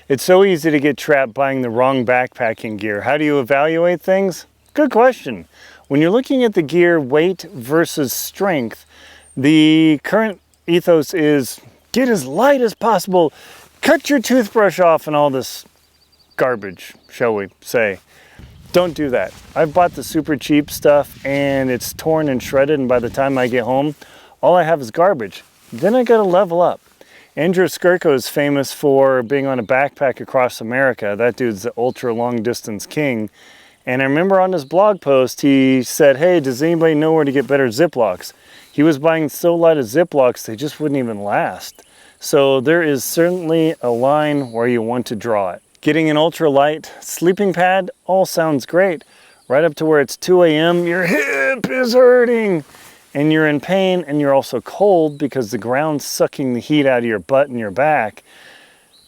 It's so easy to get trapped buying the wrong backpacking gear. How do you evaluate things? Good question. When you're looking at the gear weight versus strength, the current ethos is get as light as possible, cut your toothbrush off and all this garbage, shall we say. Don't do that. I've bought the super cheap stuff and it's torn and shredded, and by the time I get home, all I have is garbage. Then I gotta level up. Andrew Skirko is famous for being on a backpack across America. That dude's the ultra long distance king. And I remember on his blog post, he said, hey, does anybody know where to get better Ziplocs? He was buying so light of Ziplocs, they just wouldn't even last. So there is certainly a line where you want to draw it. Getting an ultralight sleeping pad all sounds great. Right up to where it's 2 a.m., your hip is hurting and you're in pain and you're also cold because the ground's sucking the heat out of your butt and your back.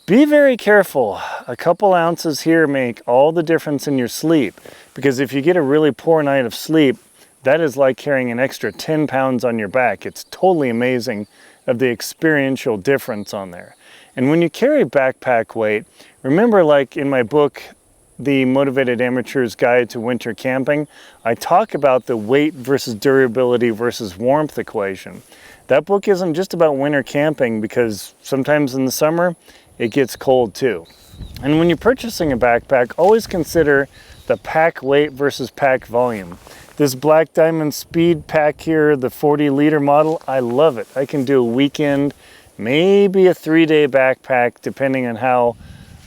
Be very careful. A couple ounces here make all the difference in your sleep, because if you get a really poor night of sleep, that is like carrying an extra 10 pounds on your back. It's totally amazing of the experiential difference on there. And when you carry backpack weight, remember, like in my book, The Motivated Amateur's Guide to Winter Camping, I talk about the weight versus durability versus warmth equation. That book isn't just about winter camping, because sometimes in the summer, it gets cold too. And when you're purchasing a backpack, always consider the pack weight versus pack volume. This Black Diamond Speed Pack here, the 40-liter model, I love it. I can do a weekend, maybe a 3-day backpack, depending on how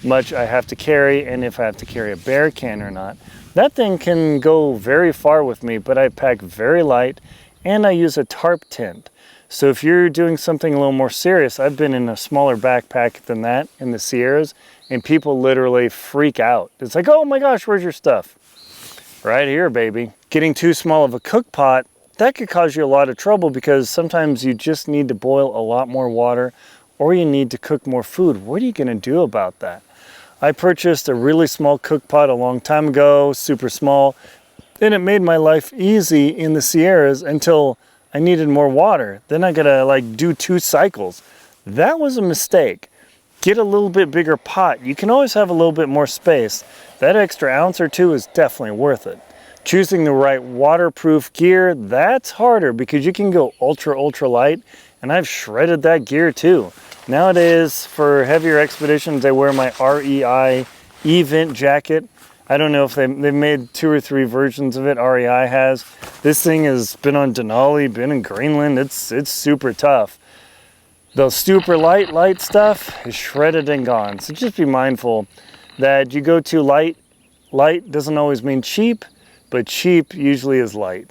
much I have to carry and if I have to carry a bear can or not. That thing can go very far with me, but I pack very light and I use a tarp tent. So if you're doing something a little more serious, I've been in a smaller backpack than that in the Sierras, and people literally freak out. It's like, oh my gosh, where's your stuff? Right here, baby. Getting too small of a cook pot, that could cause you a lot of trouble, because sometimes you just need to boil a lot more water or you need to cook more food. What are you gonna do about that? I purchased a really small cook pot a long time ago, super small, and it made my life easy in the Sierras until I needed more water. Then I gotta like do 2 cycles. That was a mistake. Get a little bit bigger pot. You can always have a little bit more space. That extra ounce or 2 is definitely worth it. Choosing the right waterproof gear, that's harder, because you can go ultra light, and I've shredded that gear too. Nowadays, for heavier expeditions, I wear my REI E-Vent jacket. I don't know if they've made 2 or 3 versions of it, REI has. This thing has been on Denali, been in Greenland. It's super tough. The super light stuff is shredded and gone. So just be mindful that you go too light. Light doesn't always mean cheap, but cheap usually is light.